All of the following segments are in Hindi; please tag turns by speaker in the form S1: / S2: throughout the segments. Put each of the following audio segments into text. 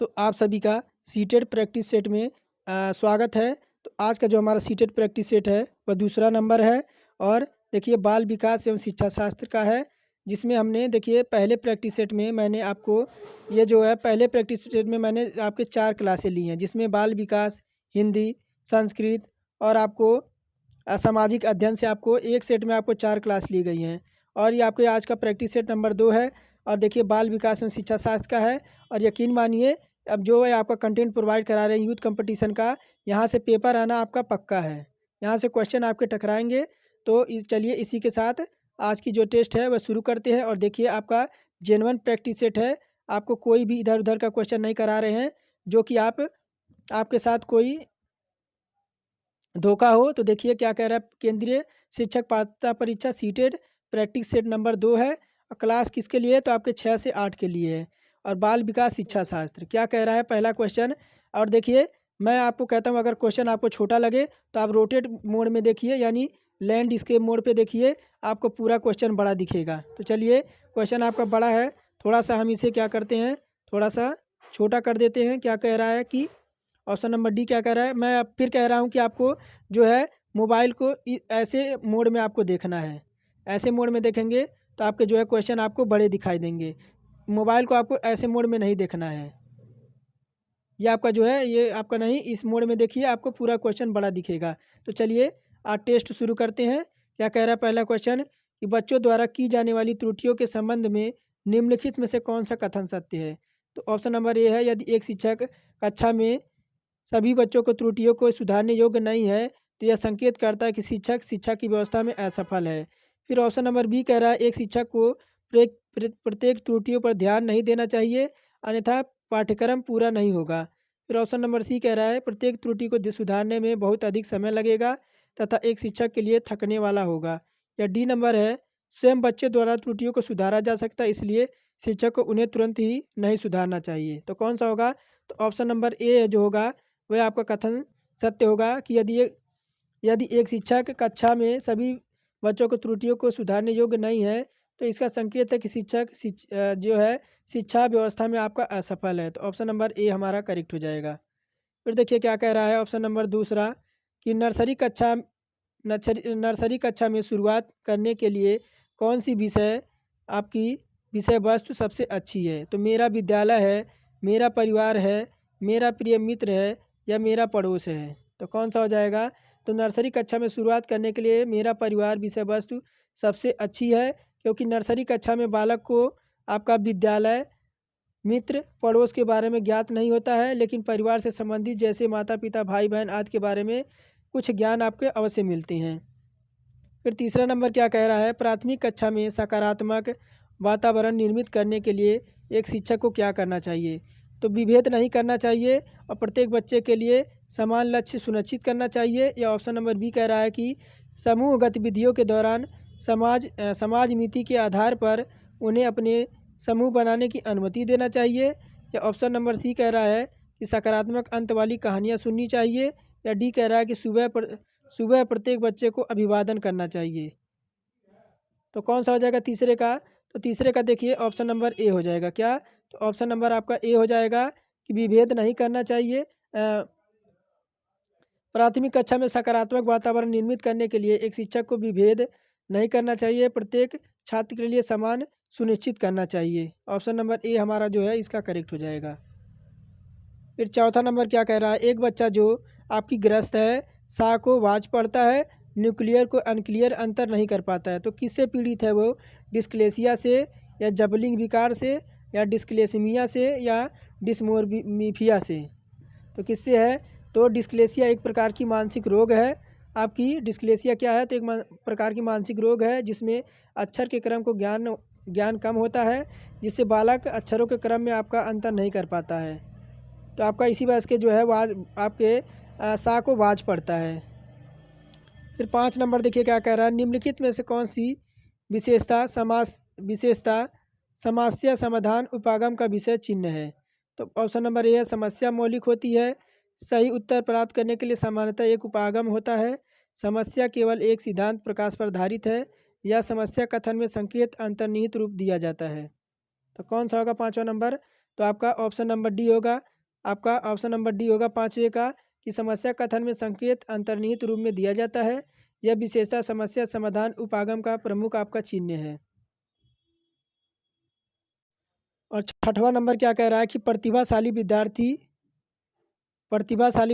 S1: तो आप सभी का सीटेड प्रैक्टिस सेट में स्वागत है। तो आज का जो हमारा सीटेड प्रैक्टिस सेट है वह दूसरा नंबर है और देखिए बाल विकास एवं शिक्षा शास्त्र का है, जिसमें हमने देखिए पहले प्रैक्टिस सेट में मैंने आपको ये जो है पहले प्रैक्टिस सेट में मैंने आपके 4 क्लासें ली हैं, जिसमें बाल विकास, हिंदी, संस्कृत और आपको सामाजिक अध्ययन से आपको एक सेट में आपको 4 क्लास ली गई हैं। और ये आपके आज का प्रैक्टिस सेट नंबर 2 है और देखिए बाल विकास एवं शिक्षा शास्त्र का है। और यकीन मानिए अब जो है आपका कंटेंट प्रोवाइड करा रहे हैं यूथ कंपटीशन का, यहाँ से पेपर आना आपका पक्का है। यहाँ से क्वेश्चन आपके टकराएँगे। तो चलिए इसी के साथ आज की जो टेस्ट है वह शुरू करते हैं। और देखिए आपका जेन्युइन प्रैक्टिस सेट है, आपको कोई भी इधर-उधर का क्वेश्चन नहीं करा रहे हैं, जो कि आपके साथ कोई धोखा हो। तो देखिए क्या कह रहा है, केंद्रीय शिक्षक पात्रता परीक्षा सीटेड प्रैक्टिस सेट नंबर 2 है। और क्लास किसके लिए है, तो आपके 6 से 8 के लिए है। और बाल विकास शिक्षा शास्त्र क्या कह रहा है पहला क्वेश्चन। और देखिए मैं आपको कहता हूँ, अगर क्वेश्चन आपको छोटा लगे तो आप रोटेट मोड में देखिए, यानी लैंडस्केप मोड पे देखिए, आपको पूरा क्वेश्चन बड़ा दिखेगा। तो चलिए क्वेश्चन आपका बड़ा है, थोड़ा सा हम इसे क्या करते हैं, थोड़ा सा छोटा कर देते हैं। क्या कह रहा है कि ऑप्शन नंबर डी क्या कह रहा है, मैं अब फिर कह रहा हूँ कि आपको जो है मोबाइल को ऐसे मोड में आपको देखना है। ऐसे मोड में देखेंगे तो आपके जो है क्वेश्चन आपको बड़े दिखाई देंगे। मोबाइल को आपको ऐसे मोड में नहीं देखना है। ये आपका जो है ये आपका नहीं, इस मोड में देखिए, आपको पूरा क्वेश्चन बड़ा दिखेगा। तो चलिए आज टेस्ट शुरू करते हैं। क्या कह रहा है पहला क्वेश्चन कि बच्चों द्वारा की जाने वाली त्रुटियों के संबंध में निम्नलिखित में से कौन सा कथन सत्य है। तो ऑप्शन नंबर ए है, यदि एक शिक्षक कक्षा में सभी बच्चों को त्रुटियों को सुधारने योग्य नहीं है, तो यह संकेत करता है कि शिक्षक शिक्षा की व्यवस्था में असफल है। फिर ऑप्शन नंबर बी कह रहा है, एक शिक्षक को प्रत्येक त्रुटियों पर ध्यान नहीं देना चाहिए, अन्यथा पाठ्यक्रम पूरा नहीं होगा। फिर ऑप्शन नंबर सी कह रहा है, प्रत्येक त्रुटि को सुधारने में बहुत अधिक समय लगेगा तथा एक शिक्षक के लिए थकने वाला होगा। या डी नंबर है, स्वयं बच्चे द्वारा त्रुटियों को सुधारा जा सकता है, इसलिए शिक्षक को उन्हें तुरंत ही नहीं सुधारना चाहिए। तो कौन सा होगा, तो ऑप्शन नंबर ए जो होगा वह आपका कथन सत्य होगा कि यदि एक शिक्षक कक्षा में सभी बच्चों को त्रुटियों को सुधारने योग्य नहीं है, तो इसका संकेत है कि शिक्षक जो है शिक्षा व्यवस्था में आपका असफल है। तो ऑप्शन नंबर ए हमारा करेक्ट हो जाएगा। फिर देखिए क्या कह रहा है ऑप्शन नंबर दूसरा कि नर्सरी कक्षा में शुरुआत करने के लिए कौन सी विषय आपकी विषय वस्तु सबसे अच्छी है। तो मेरा विद्यालय है, मेरा परिवार है, मेरा प्रिय मित्र है या मेरा पड़ोस है। तो कौन सा हो जाएगा, तो नर्सरी कक्षा में शुरुआत करने के लिए मेरा परिवार विषय वस्तु सबसे अच्छी है, क्योंकि नर्सरी कक्षा में बालक को आपका विद्यालय, मित्र, पड़ोस के बारे में ज्ञात नहीं होता है, लेकिन परिवार से संबंधित जैसे माता पिता, भाई बहन आदि के बारे में कुछ ज्ञान आपके अवश्य मिलते हैं। फिर तीसरा नंबर क्या कह रहा है, प्राथमिक कक्षा में सकारात्मक वातावरण निर्मित करने के लिए एक शिक्षक को क्या करना चाहिए। तो विभेद नहीं करना चाहिए और प्रत्येक बच्चे के लिए समान लक्ष्य सुनिश्चित करना चाहिए। या ऑप्शन नंबर बी कह रहा है कि समूह गतिविधियों के दौरान समाज नीति के आधार पर उन्हें अपने समूह बनाने की अनुमति देना चाहिए। या ऑप्शन नंबर सी कह रहा है कि सकारात्मक अंत वाली कहानियाँ सुननी चाहिए। या डी कह रहा है कि सुबह प्रत्येक बच्चे को अभिवादन करना चाहिए। तो कौन सा हो जाएगा तीसरे का, तो तीसरे का देखिए ऑप्शन नंबर ए हो जाएगा। क्या, तो ऑप्शन नंबर आपका ए हो जाएगा कि विभेद नहीं करना चाहिए। प्राथमिक कक्षा में सकारात्मक वातावरण निर्मित करने के लिए एक शिक्षक को विभेद नहीं करना चाहिए, प्रत्येक छात्र के लिए समान सुनिश्चित करना चाहिए। ऑप्शन नंबर ए हमारा जो है इसका करेक्ट हो जाएगा। फिर चौथा नंबर क्या कह रहा है, एक बच्चा जो आपकी ग्रस्त है, सा को वाच पढ़ता है, न्यूक्लियर को अनक्लियर अंतर नहीं कर पाता है। तो किससे पीड़ित है वो, डिस्क्लेसिया से या जबलिंग विकार से या डिस्क्लेसिमिया से या डिस्मोर्फिया से। तो किससे है, तो डिस्क्लेसिया एक प्रकार की मानसिक रोग है। आपकी डिस्क्लेसिया क्या है, तो एक प्रकार की मानसिक रोग है जिसमें अक्षर के क्रम को ज्ञान कम होता है, जिससे बालक अक्षरों के क्रम में आपका अंतर नहीं कर पाता है। तो आपका इसी वजह से जो है वाज आपके सा को वाज पड़ता है। फिर 5 नंबर देखिए क्या कह रहा है, निम्नलिखित में से कौन सी विशेषता समस्या समाधान उपागम का विषय चिन्ह है। तो ऑप्शन नंबर ए है, समस्या मौलिक होती है, सही उत्तर प्राप्त करने के लिए सामान्यतः एक उपागम होता है, समस्या केवल एक सिद्धांत प्रकाश पर आधारित है, या समस्या कथन में संकेत अंतर्निहित रूप दिया जाता है। तो कौन सा होगा पाँचवा नंबर, तो आपका ऑप्शन नंबर डी होगा। आपका ऑप्शन नंबर डी होगा 5वें का, कि समस्या कथन में संकेत अंतर्निहित रूप में दिया जाता है। यह विशेषता समस्या समाधान उपागम का प्रमुख आपका चिन्ह है। और 6वां नंबर क्या कह रहा है कि प्रतिभाशाली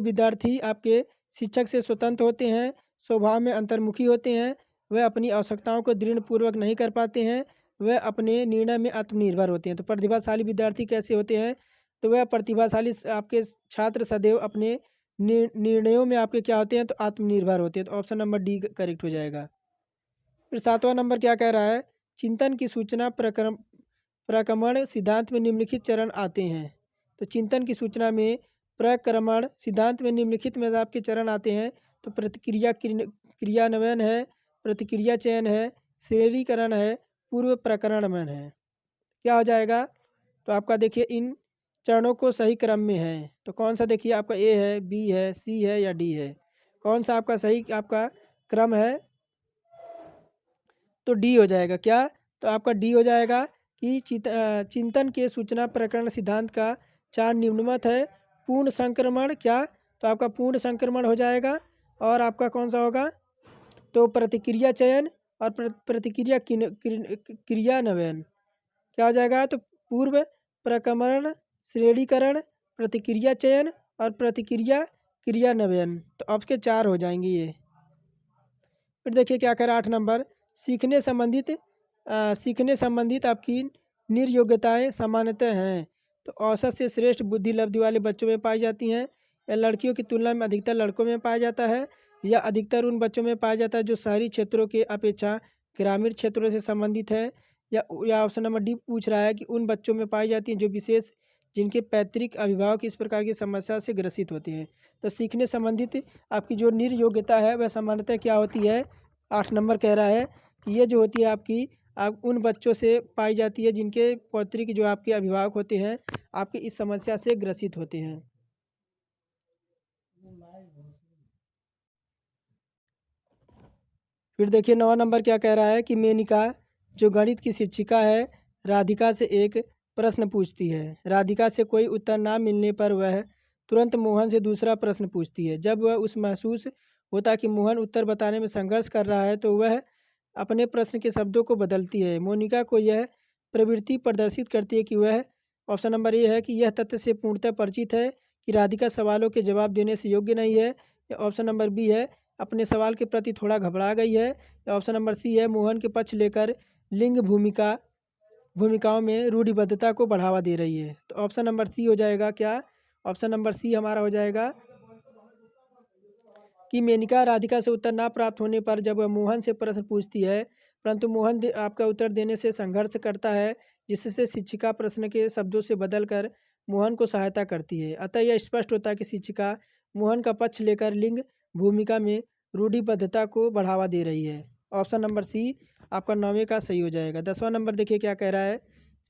S1: विद्यार्थी आपके शिक्षक से स्वतंत्र होते हैं, स्वभाव में अंतर्मुखी होते हैं, वह अपनी आवश्यकताओं को दृढ़पूर्वक नहीं कर पाते हैं, वह अपने निर्णय में आत्मनिर्भर होते हैं। तो प्रतिभाशाली विद्यार्थी कैसे होते हैं? तो वह प्रतिभाशाली आपके छात्र सदैव अपने निर्णयों में आपके क्या होते हैं? तो आत्मनिर्भर होते हैं। तो ऑप्शन नंबर डी करेक्ट हो जाएगा। फिर 7वां नंबर क्या कह रहा है? चिंतन की सूचना प्रक्रमण सिद्धांत में निम्नलिखित चरण आते हैं। तो चिंतन की सूचना में प्रक्रमण सिद्धांत में निम्नलिखित में आपके चरण आते हैं। तो क्रियान्वयन है, प्रतिक्रिया चयन है, श्रेणीकरण है, पूर्व प्रकरणमन है। क्या हो जाएगा? तो आपका देखिए इन चरणों को सही क्रम में है। तो कौन सा देखिए आपका ए है, बी है, सी है या डी है? कौन सा आपका सही आपका क्रम है? तो डी हो जाएगा। क्या? तो आपका डी हो जाएगा कि चिंतन के सूचना प्रकरण सिद्धांत का 4 निम्नमत है। पूर्ण संक्रमण क्या? तो आपका पूर्ण संक्रमण हो जाएगा। और आपका कौन सा होगा? तो प्रतिक्रिया चयन और प्रतिक्रिया क्रियान्वयन। क्या हो जाएगा? तो पूर्व प्रक्रमण, श्रेणीकरण, प्रतिक्रिया चयन और प्रतिक्रिया क्रियान्वयन। तो आपके 4 हो जाएंगे ये। फिर देखिए क्या कह रहा है 8 नंबर, सीखने संबंधित आपकी निर्योग्यताएं सामान्यतः हैं। तो औसत से श्रेष्ठ बुद्धि लब्धि वाले बच्चों में पाई जाती हैं, या लड़कियों की तुलना में अधिकतर लड़कों में पाया जाता है, या अधिकतर उन बच्चों में पाया जाता है जो शहरी क्षेत्रों के अपेक्षा ग्रामीण क्षेत्रों से संबंधित है, या ऑप्शन नंबर डी पूछ रहा है कि उन बच्चों में पाई जाती हैं जो विशेष जिनके पैतृक अभिभावक इस प्रकार की समस्या से ग्रसित होते हैं। तो सीखने संबंधित आपकी जो निर्योग्यता है वह सामान्यतः क्या होती है? 8 नंबर कह रहा है कि ये जो होती है आपकी आप उन बच्चों से पाई जाती है जिनके पौत्रिक जो आपके अभिभावक होते हैं आपकी इस समस्या से ग्रसित होते हैं। फिर देखिए 9 नंबर क्या कह रहा है कि मेनिका जो गणित की शिक्षिका है राधिका से एक प्रश्न पूछती है। राधिका से कोई उत्तर ना मिलने पर वह तुरंत मोहन से दूसरा प्रश्न पूछती है। जब वह उस महसूस होता कि मोहन उत्तर बताने में संघर्ष कर रहा है तो वह अपने प्रश्न के शब्दों को बदलती है। मोनिका को यह प्रवृत्ति प्रदर्शित करती है कि वह ऑप्शन नंबर ए है कि यह तथ्य से पूर्णतः परिचित है कि राधिका सवालों के जवाब देने से योग्य नहीं है, या ऑप्शन नंबर बी है अपने सवाल के प्रति थोड़ा घबरा गई है, या ऑप्शन नंबर सी है मोहन के पक्ष लेकर लिंग भूमिकाओं में रूढ़िबद्धता को बढ़ावा दे रही है। तो ऑप्शन नंबर सी हो जाएगा। क्या? ऑप्शन नंबर सी हमारा हो जाएगा कि मेनका राधिका से उत्तर ना प्राप्त होने पर जब वह मोहन से प्रश्न पूछती है परंतु मोहन आपका उत्तर देने से संघर्ष करता है, जिससे शिक्षिका प्रश्न के शब्दों से बदलकर मोहन को सहायता करती है। अतः यह स्पष्ट होता है कि शिक्षिका मोहन का पक्ष लेकर लिंग भूमिका में रूढ़िबद्धता को बढ़ावा दे रही है। ऑप्शन नंबर सी आपका 9वें का सही हो जाएगा। 10वां नंबर देखिए क्या कह रहा है,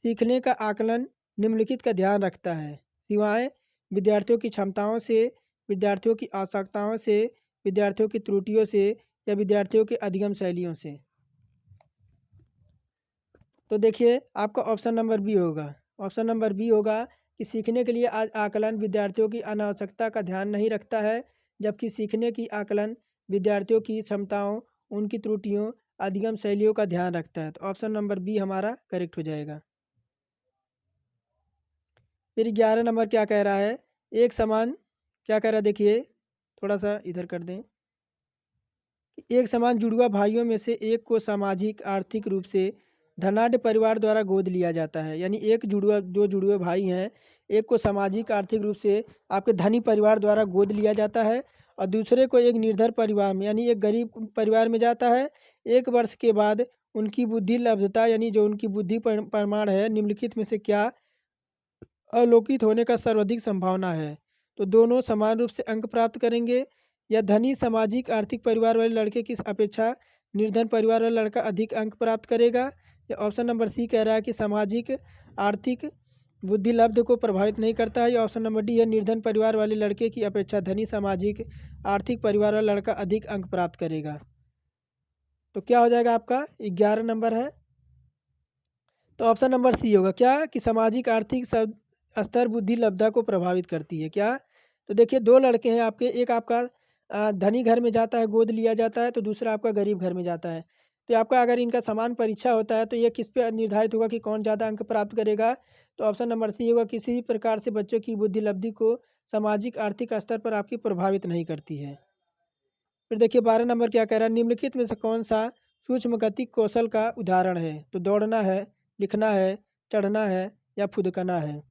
S1: सीखने का आकलन निम्नलिखित का ध्यान रखता है सिवाय विद्यार्थियों की क्षमताओं से, विद्यार्थियों की आवश्यकताओं से, विद्यार्थियों की त्रुटियों से, या विद्यार्थियों के अधिगम शैलियों से। तो देखिए आपका ऑप्शन नंबर बी होगा। ऑप्शन नंबर बी होगा कि सीखने के लिए आज आकलन विद्यार्थियों की अनावश्यकता का ध्यान नहीं रखता है, जबकि सीखने की आकलन विद्यार्थियों की क्षमताओं, उनकी त्रुटियों, अधिगम शैलियों का ध्यान रखता है। तो ऑप्शन नंबर बी हमारा करेक्ट हो जाएगा। फिर 11 नंबर क्या कह रहा है, एक समान क्या कह रहा है देखिए थोड़ा सा इधर कर दें, एक समान जुड़वा भाइयों में से एक को सामाजिक आर्थिक रूप से धनाढ़ परिवार द्वारा गोद लिया जाता है। यानी एक जुड़वा दो जुड़वे भाई हैं, एक को सामाजिक आर्थिक रूप से आपके धनी परिवार द्वारा गोद लिया जाता है और दूसरे को एक निर्धर परिवार में यानी एक गरीब परिवार में जाता है। 1 वर्ष के बाद उनकी बुद्धि लब्धता यानी जो उनकी बुद्धि प्रमाण है निम्नलिखित में से क्या अवलोकित होने का सर्वाधिक संभावना है? तो दोनों समान रूप से अंक प्राप्त करेंगे, या धनी सामाजिक आर्थिक परिवार वाले लड़के की अपेक्षा निर्धन परिवार वाला लड़का अधिक अंक प्राप्त करेगा, या ऑप्शन नंबर सी कह रहा है कि सामाजिक आर्थिक बुद्धि लब्ध को प्रभावित नहीं करता है, या ऑप्शन नंबर डी है निर्धन परिवार वाले लड़के की अपेक्षा धनी सामाजिक आर्थिक परिवार वाला लड़का अधिक अंक प्राप्त करेगा। तो क्या हो जाएगा आपका 11 नंबर है। तो ऑप्शन नंबर सी होगा। क्या कि सामाजिक आर्थिक स्तर बुद्धि लब्धता को प्रभावित करती है? क्या? तो देखिए 2 लड़के हैं आपके, एक आपका धनी घर में जाता है, गोद लिया जाता है, तो दूसरा आपका गरीब घर में जाता है। तो आपका अगर इनका समान परीक्षा होता है तो ये किस पे निर्धारित होगा कि कौन ज़्यादा अंक प्राप्त करेगा? तो ऑप्शन नंबर सी होगा, किसी भी प्रकार से बच्चों की बुद्धि लब्धि को सामाजिक आर्थिक स्तर पर आपकी प्रभावित नहीं करती है। फिर देखिए 12 नंबर क्या कह रहा है, निम्नलिखित में से कौन-सा सूक्ष्म गति कौशल का उदाहरण है? तो दौड़ना है, लिखना है, चढ़ना है या फुदकना है?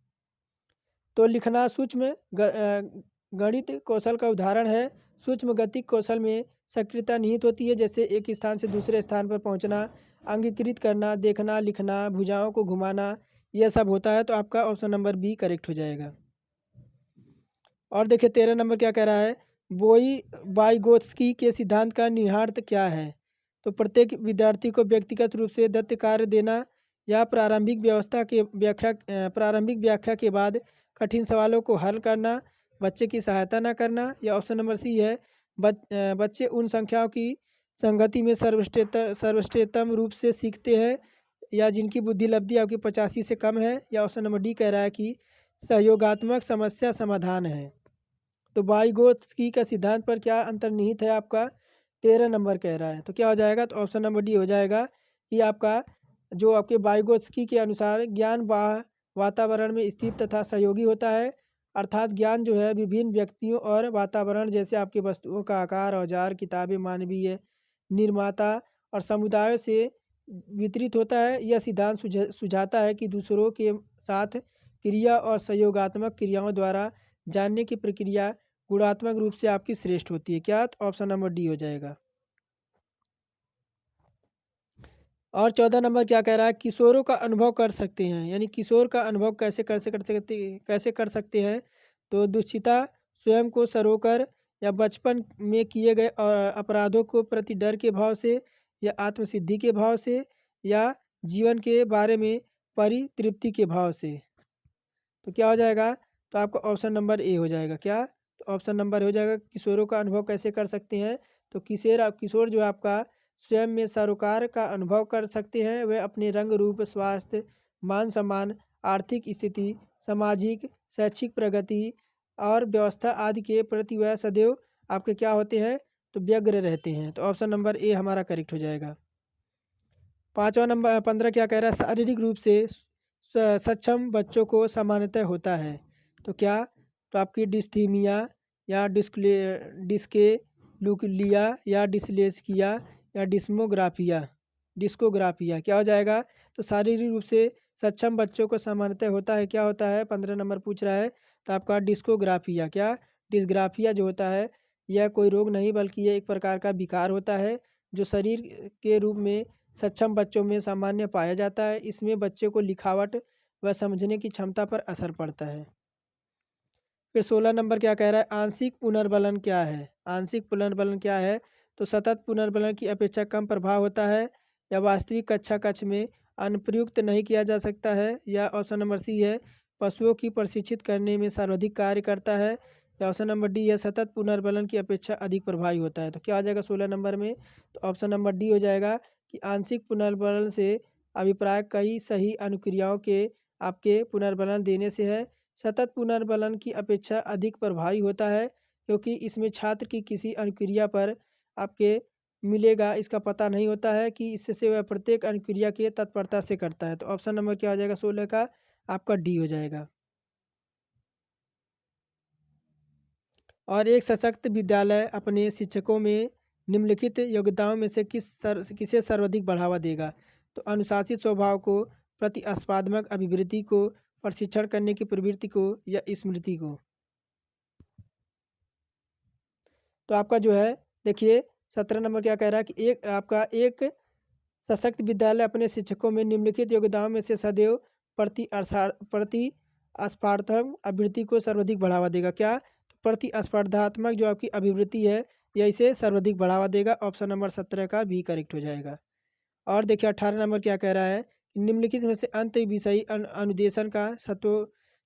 S1: तो लिखना गणित कौशल का उदाहरण है। सूक्ष्म गतिक कौशल में सक्रियता निहित होती है, जैसे एक स्थान से दूसरे स्थान पर पहुंचना, अंगीकृत करना, देखना, लिखना, भुजाओं को घुमाना, यह सब होता है। तो आपका ऑप्शन नंबर बी करेक्ट हो जाएगा। और देखिए 13 नंबर क्या कह रहा है, वाइगोत्स्की के सिद्धांत का निहितार्थ क्या है? तो प्रत्येक विद्यार्थी को व्यक्तिगत रूप से दत्त कार्य देना या प्रारंभिक व्याख्या के बाद कठिन सवालों को हल करना, बच्चे की सहायता न करना, या ऑप्शन नंबर सी है, बच्चे उन संख्याओं की संगति में सर्वश्रेष्ठतम रूप से सीखते हैं या जिनकी बुद्धि लब्धि आपकी 85 से कम है, या ऑप्शन नंबर डी कह रहा है कि सहयोगात्मक समस्या समाधान है। तो वाइगोत्स्की का सिद्धांत पर क्या अंतर्निहित है आपका? 13 नंबर कह रहा है। तो क्या हो जाएगा? तो ऑप्शन नंबर डी हो जाएगा कि आपका जो आपके वाइगोत्स्की के अनुसार ज्ञान वातावरण में स्थित तथा सहयोगी होता है। अर्थात ज्ञान जो है विभिन्न व्यक्तियों और वातावरण जैसे आपके वस्तुओं का आकार, औजार, किताबें, मानवीय निर्माता और समुदायों से वितरित होता है। यह सिद्धांत सुझाता है कि दूसरों के साथ क्रिया और सहयोगात्मक क्रियाओं द्वारा जानने की प्रक्रिया गुणात्मक रूप से आपकी श्रेष्ठ होती है। क्या? तो ऑप्शन नंबर डी हो जाएगा। और 14 नंबर क्या कह रहा है, किशोरों का अनुभव कर सकते हैं, यानी किशोर का अनुभव कैसे कर सकते हैं? तो दुश्चिता, स्वयं को सरोकर या बचपन में किए गए अपराधों को प्रति डर के भाव से या आत्मसिद्धि के भाव से या जीवन के बारे में परितृप्ति के भाव से। तो क्या हो जाएगा? तो आपका ऑप्शन नंबर ए हो जाएगा। क्या? तो ऑप्शन नंबर हो जाएगा, किशोरों का अनुभव कैसे कर सकते हैं? तो किशोर जो आपका स्वयं में सरोकार का अनुभव कर सकते हैं। वह अपने रंग रूप, स्वास्थ्य, मान सम्मान, आर्थिक स्थिति, सामाजिक शैक्षिक प्रगति और व्यवस्था आदि के प्रति वह सदैव आपके क्या होते हैं? तो व्यग्र रहते हैं। तो ऑप्शन नंबर ए हमारा करेक्ट हो जाएगा। 5वां नंबर 15 क्या कह रहा है, शारीरिक रूप से सक्षम बच्चों को सामान्यतः होता है। तो क्या? तो आपकी डिस्थीमिया या डिस्केलुकुलिया या डिस्लेक्सिया या डिस्कोग्राफिया क्या हो जाएगा? तो शारीरिक रूप से सक्षम बच्चों को सामान्यतः होता है, क्या होता है? 15 नंबर पूछ रहा है। तो आपका डिस्कोग्राफिया, क्या? डिस्ग्राफिया जो होता है यह कोई रोग नहीं बल्कि यह एक प्रकार का विकार होता है जो शरीर के रूप में सक्षम बच्चों में सामान्य पाया जाता है। इसमें बच्चे को लिखावट व समझने की क्षमता पर असर पड़ता है। फिर 16 नंबर क्या कह रहा है, आंशिक पुनर्बलन क्या है? आंशिक पुनर्बलन क्या है? तो सतत पुनर्बलन की अपेक्षा कम प्रभाव होता है या वास्तविक कक्षा कक्ष में अनुप्रयुक्त नहीं किया जा सकता है, या ऑप्शन नंबर सी है, पशुओं की प्रशिक्षित करने में सर्वाधिक कार्य करता है, या ऑप्शन नंबर डी है, सतत पुनर्बलन की अपेक्षा अधिक प्रभावी होता है। तो क्या आ जाएगा 16 नंबर में? तो ऑप्शन नंबर डी हो जाएगा कि आंशिक पुनर्बलन से अभिप्राय कई सही अनुक्रियाओं के आपके पुनर्बलन देने से है। सतत पुनर्बलन की अपेक्षा अधिक प्रभावी होता है क्योंकि इसमें छात्र की किसी अनुक्रिया पर आपके मिलेगा इसका पता नहीं होता है कि इससे वह प्रत्येक अनुक्रिया के तत्परता से करता है। तो ऑप्शन नंबर क्या हो जाएगा 16 का? आपका डी हो जाएगा। और एक सशक्त विद्यालय अपने शिक्षकों में निम्नलिखित योग्यताओं में से किसे सर्वाधिक बढ़ावा देगा? तो अनुशासित स्वभाव को, प्रतिस्पर्धात्मक अभिवृत्ति को, प्रशिक्षण करने की प्रवृत्ति को, या स्मृति को। तो आपका जो है देखिए 17 नंबर क्या कह रहा है कि एक सशक्त विद्यालय अपने शिक्षकों में निम्नलिखित योग्यताओं में से सदैव प्रतिस्पर्धात्मक अभिवृत्ति को सर्वाधिक बढ़ावा देगा। क्या? तो प्रतिस्पर्धात्मक जो आपकी अभिवृत्ति है यह इसे सर्वाधिक बढ़ावा देगा। ऑप्शन नंबर 17 का भी करेक्ट हो जाएगा। और देखिए 18 नंबर क्या कह रहा है, निम्नलिखित में से अंत विषयी अनुदेशन का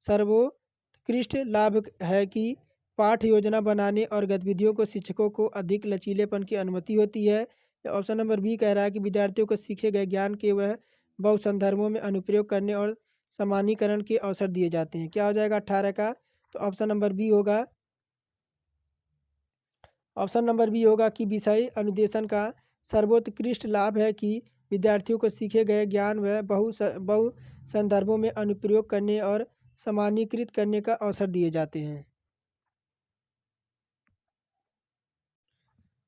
S1: सर्वोत्कृष्ट लाभ है कि पाठ योजना बनाने और गतिविधियों को शिक्षकों को अधिक लचीलेपन की अनुमति होती है। ऑप्शन नंबर बी कह रहा है कि विद्यार्थियों को सीखे गए ज्ञान के वह बहु संदर्भों में अनुप्रयोग करने और सामान्यीकरण के अवसर दिए जाते हैं। क्या हो जाएगा 18 का? तो ऑप्शन नंबर बी होगा। ऑप्शन नंबर बी होगा कि विषय अनुदेशन का सर्वोत्कृष्ट लाभ है कि विद्यार्थियों को सीखे गए ज्ञान व बहु संदर्भों में अनुप्रयोग करने और सामान्यीकृत करने का अवसर दिए जाते हैं।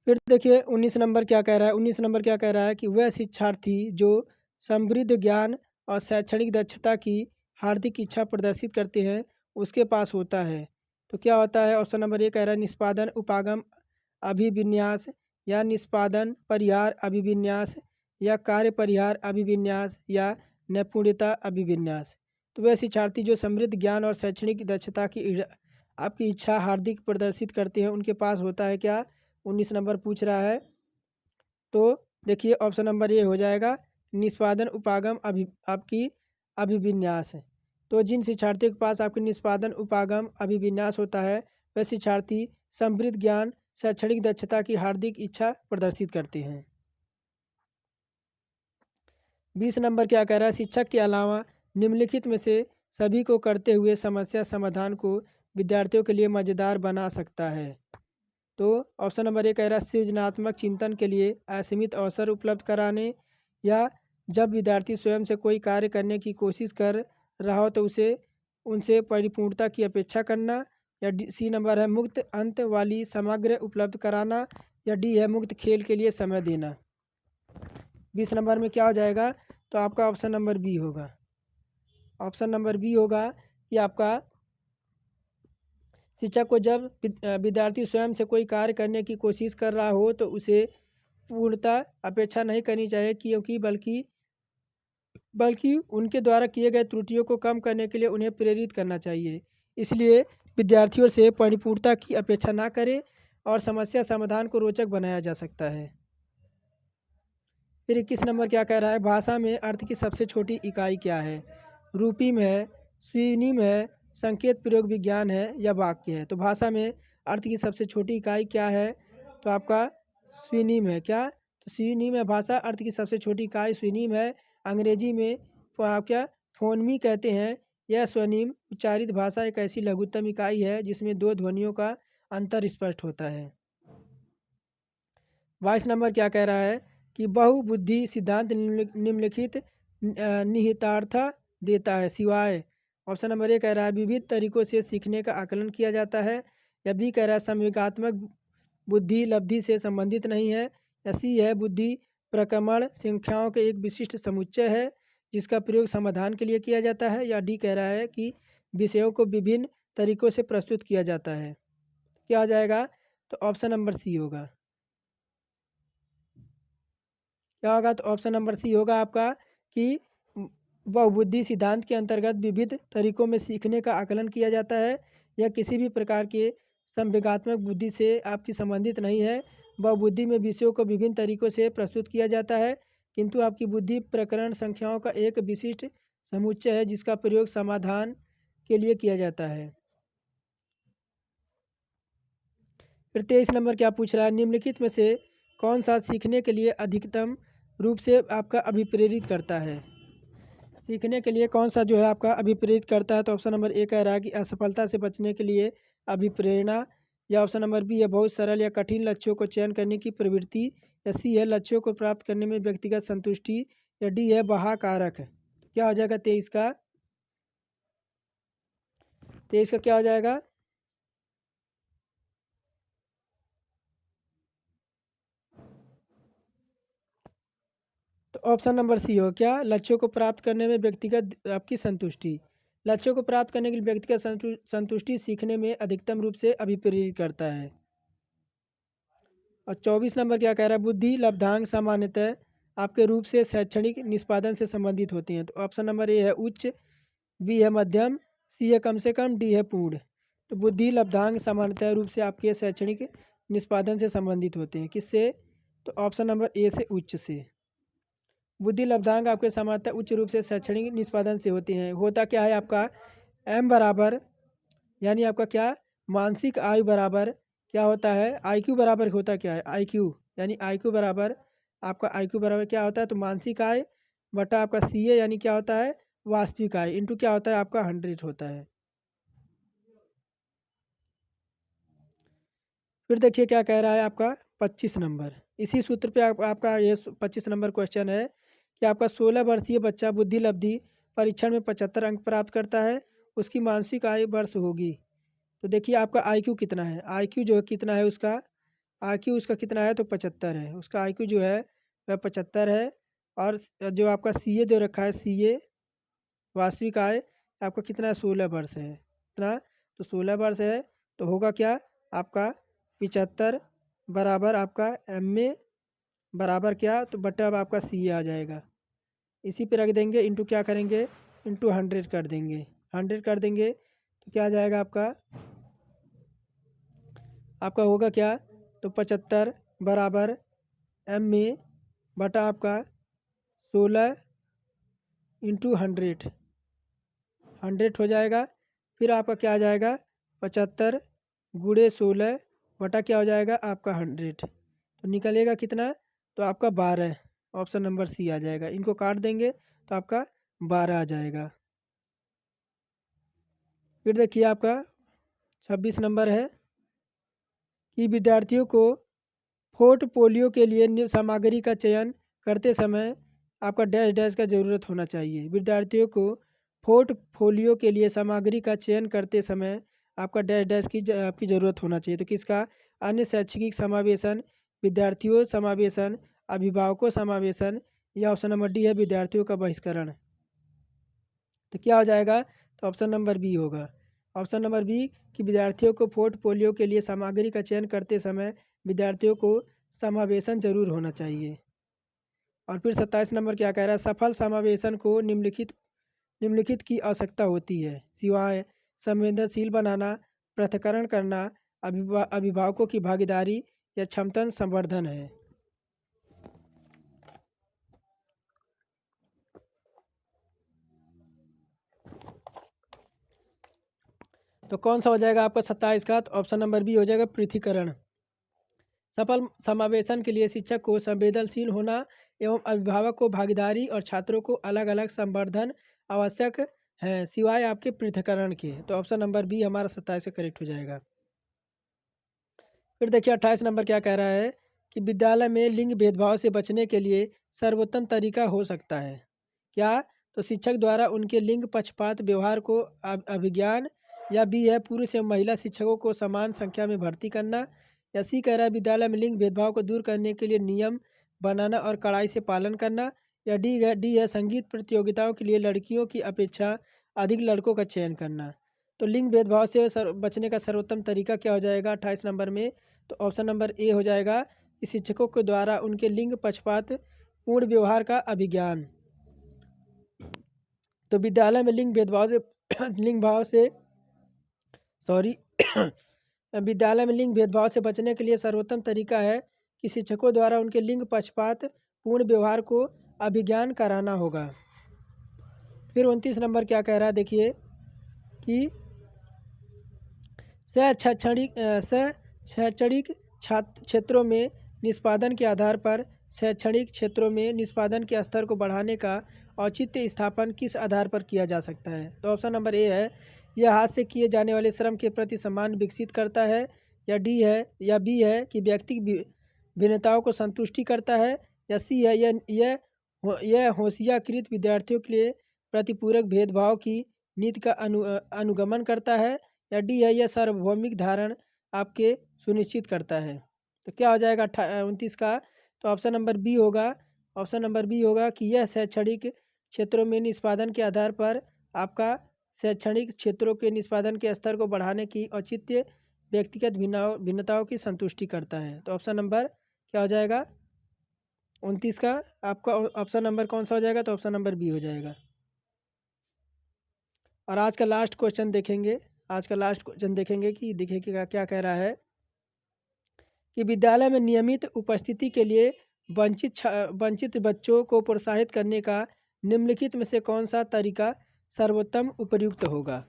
S1: फिर देखिए 19 नंबर क्या कह रहा है। 19 नंबर क्या कह रहा है कि वह शिक्षार्थी जो समृद्ध ज्ञान और शैक्षणिक दक्षता की हार्दिक इच्छा प्रदर्शित करते हैं उसके पास होता है। तो क्या होता है? ऑप्शन नंबर ए कह रहा है निष्पादन उपागम अभिविन्यास या निष्पादन परिहार अभिविन्यास या कार्य परिहार अभिविन्यास या नैपुण्यता अभिविन्यास। तो वह शिक्षार्थी जो समृद्ध ज्ञान और शैक्षणिक दक्षता की आपकी इच्छा हार्दिक प्रदर्शित करते हैं उनके पास होता है क्या? 19 नंबर पूछ रहा है। तो देखिए ऑप्शन नंबर ए हो जाएगा निष्पादन उपागम आपकी अभिविन्यास है। तो जिन शिक्षार्थियों के पास आपके निष्पादन उपागम अभिविन्यास होता है वह शिक्षार्थी समृद्ध ज्ञान शैक्षणिक दक्षता की हार्दिक इच्छा प्रदर्शित करते हैं। 20 नंबर क्या कह रहा है? शिक्षक के अलावा निम्नलिखित में से सभी को करते हुए समस्या समाधान को विद्यार्थियों के लिए मज़ेदार बना सकता है। तो ऑप्शन नंबर ए कह रहा है सृजनात्मक चिंतन के लिए असीमित अवसर उपलब्ध कराने या जब विद्यार्थी स्वयं से कोई कार्य करने की कोशिश कर रहा हो तो उनसे परिपूर्णता की अपेक्षा करना, या सी नंबर है मुक्त अंत वाली समग्र उपलब्ध कराना, या डी है मुक्त खेल के लिए समय देना। 20 नंबर में क्या हो जाएगा? तो आपका ऑप्शन नंबर बी होगा। ऑप्शन नंबर बी होगा कि आपका शिक्षक को जब विद्यार्थी स्वयं से कोई कार्य करने की कोशिश कर रहा हो तो उसे पूर्णतः अपेक्षा नहीं करनी चाहिए क्योंकि बल्कि उनके द्वारा किए गए त्रुटियों को कम करने के लिए उन्हें प्रेरित करना चाहिए। इसलिए विद्यार्थियों से परिपूर्णता की अपेक्षा ना करें और समस्या समाधान को रोचक बनाया जा सकता है। फिर 21 नंबर क्या कह रहा है? भाषा में अर्थ की सबसे छोटी इकाई क्या है? रूपीम है, स्वीनिम है, संकेत प्रयोग विज्ञान है या वाक्य है? तो भाषा में अर्थ की सबसे छोटी इकाई क्या है? तो आपका स्वीनिम है। क्या? तो स्वीनिम है भाषा अर्थ की सबसे छोटी इकाई स्वीनिम है। अंग्रेजी में क्या फोनमी कहते हैं। यह स्वनिम उच्चारित भाषा एक ऐसी लघुत्तम इकाई है जिसमें दो ध्वनियों का अंतर स्पष्ट होता है। 22 नंबर क्या कह रहा है कि बहुबुद्धि सिद्धांत निम्नलिखित निहितार्थ देता है सिवाय। ऑप्शन नंबर ए कह रहा है विविध तरीकों से सीखने का आकलन किया जाता है, या बी कह रहा है संवेगात्मक बुद्धि लब्धि से संबंधित नहीं है, या सी है बुद्धि प्रक्रमण संख्याओं के एक विशिष्ट समुच्चय है जिसका प्रयोग समाधान के लिए किया जाता है, या डी कह रहा है कि विषयों को विभिन्न तरीकों से प्रस्तुत किया जाता है। क्या आ जाएगा? तो ऑप्शन नंबर सी होगा। क्या होगा? तो ऑप्शन नंबर सी होगा आपका कि बहुबुद्धि सिद्धांत के अंतर्गत विविध तरीकों में सीखने का आकलन किया जाता है। यह किसी भी प्रकार के संवेगात्मक बुद्धि से आपकी संबंधित नहीं है। बहुबुद्धि में विषयों को विभिन्न तरीकों से प्रस्तुत किया जाता है किंतु आपकी बुद्धि प्रकरण संख्याओं का एक विशिष्ट समुच्चय है जिसका प्रयोग समाधान के लिए किया जाता है। फिर 23 नंबर क्या पूछ रहा है? निम्नलिखित में से कौन सा सीखने के लिए अधिकतम रूप से आपका अभिप्रेरित करता है? सीखने के लिए कौन सा जो है आपका अभिप्रेरित करता है? तो ऑप्शन नंबर ए कह रहा है कि असफलता से बचने के लिए अभिप्रेरणा, या ऑप्शन नंबर बी है बहुत सरल या कठिन लक्ष्यों को चयन करने की प्रवृत्ति, या सी है लक्ष्यों को प्राप्त करने में व्यक्तिगत संतुष्टि, या डी है बहा कारक। क्या हो जाएगा 23 का? 23 का क्या हो जाएगा? तो ऑप्शन नंबर सी हो क्या? लक्ष्यों को प्राप्त करने में व्यक्तिगत आपकी संतुष्टि। लक्ष्यों को प्राप्त करने के लिए व्यक्तिगत संतुष्टि सीखने में अधिकतम रूप से अभिप्रेरित करता है। और 24 नंबर क्या कह रहा है? बुद्धि लब्धांक सामान्यतः आपके रूप से शैक्षणिक निष्पादन से संबंधित होती हैं। तो ऑप्शन नंबर ए है उच्च, बी है मध्यम, सी है कम से कम, डी है पूर्ण। तो बुद्धि लब्धांक सामान्यतः रूप से आपके शैक्षणिक निष्पादन से संबंधित होते हैं। किससे? तो ऑप्शन नंबर ए से उच्च से। बुद्धि लब्धांक आपके सामान्यतः उच्च रूप से शैक्षणिक निष्पादन से होते हैं। होता क्या है आपका एम बराबर, यानी आपका क्या मानसिक आयु बराबर क्या होता है? आईक्यू बराबर होता क्या है? आईक्यू, यानी आईक्यू बराबर आपका आईक्यू बराबर क्या होता है? तो मानसिक आय बटा आपका सी ए, यानी क्या होता है? वास्तविक आय इंटू क्या होता है आपका 100 होता है। फिर देखिए क्या कह रहा है आपका 25 नंबर। इसी सूत्र पे आपका ये 25 नंबर क्वेश्चन है कि आपका 16 वर्षीय बच्चा बुद्धि लब्धि परीक्षण में 75 अंक प्राप्त करता है, उसकी मानसिक आय वर्ष होगी। तो देखिए आपका आईक्यू कितना है, आईक्यू जो है कितना है उसका, आईक्यू उसका कितना है तो 75 है, उसका आईक्यू जो है वह 75 है। और जो आपका सीए दे रखा है, सीए वास्तविक आय आपका कितना है 16 वर्ष है, कितना तो 16 वर्ष है। तो होगा क्या आपका 75 बराबर आपका एम ए बराबर क्या तो बटा अब आपका सी आ जाएगा। इसी पे रख देंगे इंटू क्या करेंगे इंटू 100 कर देंगे, 100 कर देंगे तो क्या आ जाएगा आपका होगा क्या तो 75 बराबर एम ए बटा आपका 16 इंटू 100 हो जाएगा। फिर आपका क्या आ जाएगा 75 गुणे 16 बटा क्या हो जाएगा आपका 100, तो निकलेगा कितना तो आपका 12, ऑप्शन नंबर सी आ जाएगा। इनको काट देंगे तो आपका 12 आ जाएगा। फिर देखिए आपका 26 नंबर है कि विद्यार्थियों को पोर्टफोलियो के लिए सामग्री का चयन करते समय आपका डैश डैश का ज़रूरत होना चाहिए। विद्यार्थियों को पोर्टफोलियो के लिए सामग्री का चयन करते समय आपका डैश डैश की आपकी ज़रूरत होना चाहिए। तो किसका अन्य शैक्षिक समावेशन, विद्यार्थियों समावेशन, अभिभावकों समावेशन, या ऑप्शन नंबर डी है विद्यार्थियों का बहिष्करण। तो क्या हो जाएगा तो ऑप्शन नंबर बी होगा। ऑप्शन नंबर बी कि विद्यार्थियों को पोर्टफोलियो के लिए सामग्री का चयन करते समय विद्यार्थियों को समावेशन जरूर होना चाहिए। और फिर 27 नंबर क्या कह रहा है, सफल समावेशन को निम्नलिखित की आवश्यकता होती है सिवाय संवेदनशील बनाना, पृथक्करण करना, अभिभावकों की भागीदारी या क्षमता संवर्धन है। तो कौन सा हो जाएगा आपका 27 का तो ऑप्शन नंबर बी हो जाएगा पृथक्करण। सफल समावेशन के लिए शिक्षक को संवेदनशील होना एवं अभिभावक को भागीदारी और छात्रों को अलग अलग संवर्धन आवश्यक है सिवाय आपके पृथक्करण के। तो ऑप्शन नंबर बी हमारा 27 का करेक्ट हो जाएगा। फिर देखिए 28 नंबर क्या कह रहा है कि विद्यालय में लिंग भेदभाव से बचने के लिए सर्वोत्तम तरीका हो सकता है क्या तो शिक्षक द्वारा उनके लिंग पक्षपात व्यवहार को अभिज्ञान, या बी है पुरुष एवं महिला शिक्षकों को समान संख्या में भर्ती करना, या सी कह रहा है विद्यालय में लिंग भेदभाव को दूर करने के लिए नियम बनाना और कड़ाई से पालन करना, या डी है संगीत प्रतियोगिताओं के लिए लड़कियों की अपेक्षा अधिक लड़कों का चयन करना। तो लिंग भेदभाव से बचने का सर्वोत्तम तरीका क्या हो जाएगा 28 नंबर में तो ऑप्शन नंबर ए हो जाएगा कि शिक्षकों के द्वारा उनके लिंग पक्षपात पूर्ण व्यवहार का अभिज्ञान। तो विद्यालय में लिंग भेदभाव से लिंग भाव से सॉरी विद्यालय में लिंग भेदभाव से बचने के लिए सर्वोत्तम तरीका है कि शिक्षकों द्वारा उनके लिंग पक्षपात पूर्ण व्यवहार को अभिज्ञान कराना होगा। फिर 29 नंबर क्या कह रहा है देखिए कि शैक्षणिक क्षेत्रों में निष्पादन के आधार पर शैक्षणिक क्षेत्रों में निष्पादन के स्तर को बढ़ाने का औचित्य स्थापन किस आधार पर किया जा सकता है। तो ऑप्शन नंबर ए है यह हाथ से किए जाने वाले श्रम के प्रति सम्मान विकसित करता है, या डी है या बी है कि व्यक्तिगत भिन्नताओं को संतुष्टि करता है, या सी है यह होशियाकृत विद्यार्थियों के लिए प्रतिपूरक भेदभाव की नीति का अनुगमन करता है, या डी है यह सार्वभौमिक धारण आपके सुनिश्चित करता है। तो क्या हो जाएगा 29 का तो ऑप्शन नंबर बी होगा। ऑप्शन नंबर बी होगा कि यह शैक्षणिक क्षेत्रों में निष्पादन के आधार पर आपका शैक्षणिक क्षेत्रों के निष्पादन के स्तर को बढ़ाने की औचित्य व्यक्तिगत भिन्नताओं की संतुष्टि करता है। तो ऑप्शन नंबर क्या हो जाएगा 29 का आपका ऑप्शन नंबर कौन सा हो जाएगा तो ऑप्शन नंबर बी हो जाएगा। और आज का लास्ट क्वेश्चन देखेंगे, आज का लास्ट क्वेश्चन देखेंगे कि देखिए क्या कह रहा है कि विद्यालय में नियमित उपस्थिति के लिए वंचित बच्चों को प्रोत्साहित करने का निम्नलिखित में से कौन सा तरीका सर्वोत्तम उपयुक्त होगा।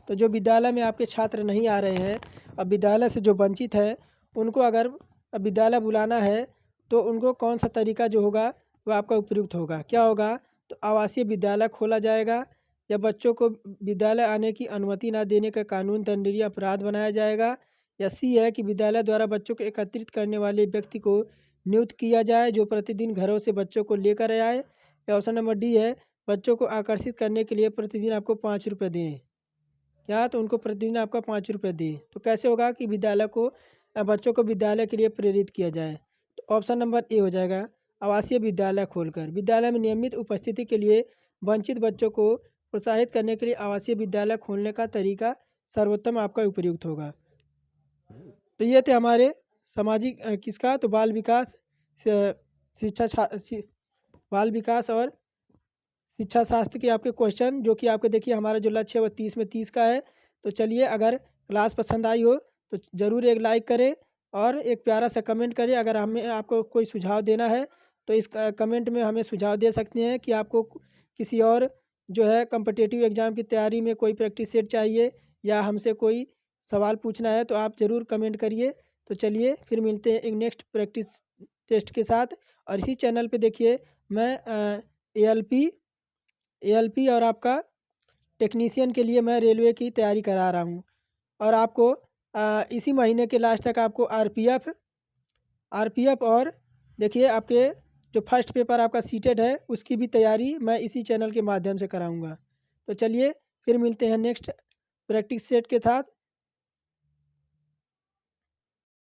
S1: तो जो विद्यालय में आपके छात्र नहीं आ रहे हैं, अब विद्यालय से जो वंचित है उनको अगर विद्यालय बुलाना है तो उनको कौन सा तरीका जो होगा वह आपका उपयुक्त होगा। क्या होगा तो आवासीय विद्यालय खोला जाएगा, या बच्चों को विद्यालय आने की अनुमति ना देने का कानून दंडनीय अपराध बनाया जाएगा, या सी है कि विद्यालय द्वारा बच्चों को एकत्रित करने वाले व्यक्ति को नियुक्त किया जाए जो प्रतिदिन घरों से बच्चों को लेकर आए, या ऑप्शन नंबर डी है बच्चों को आकर्षित करने के लिए प्रतिदिन आपको 5 रुपये दें। क्या? तो उनको प्रतिदिन आपका 5 रुपये दें। तो कैसे होगा कि विद्यालय को बच्चों को विद्यालय के लिए प्रेरित किया जाए? तो ऑप्शन नंबर ए हो जाएगा, आवासीय विद्यालय खोलकर। विद्यालय में नियमित उपस्थिति के लिए वंचित बच्चों को प्रोत्साहित करने के लिए आवासीय विद्यालय खोलने का तरीका सर्वोत्तम आपका उपयुक्त होगा। तो ये थे हमारे सामाजिक किसका? तो बाल विकास, बाल विकास और शिक्षा शास्त्र के आपके क्वेश्चन, जो कि आपके देखिए हमारा जो लक्ष्य है वो 30 में 30 का है। तो चलिए, अगर क्लास पसंद आई हो तो ज़रूर एक लाइक करें और एक प्यारा सा कमेंट करें। अगर हमें आपको कोई सुझाव देना है तो इस कमेंट में हमें सुझाव दे सकते हैं कि आपको किसी और जो है कॉम्पिटिटिव एग्ज़ाम की तैयारी में कोई प्रैक्टिस सेट चाहिए या हमसे कोई सवाल पूछना है, तो आप ज़रूर कमेंट करिए। तो चलिए फिर मिलते हैं एक नेक्स्ट प्रैक्टिस टेस्ट के साथ। और इसी चैनल पे देखिए मैं एएलपी और आपका टेक्नीशियन के लिए मैं रेलवे की तैयारी करा रहा हूँ। और आपको इसी महीने के लास्ट तक आपको आरपीएफ और देखिए आपके जो फर्स्ट पेपर आपका सीटेड है उसकी भी तैयारी मैं इसी चैनल के माध्यम से कराऊंगा। तो चलिए फिर मिलते हैं नेक्स्ट प्रैक्टिस सेट के साथ।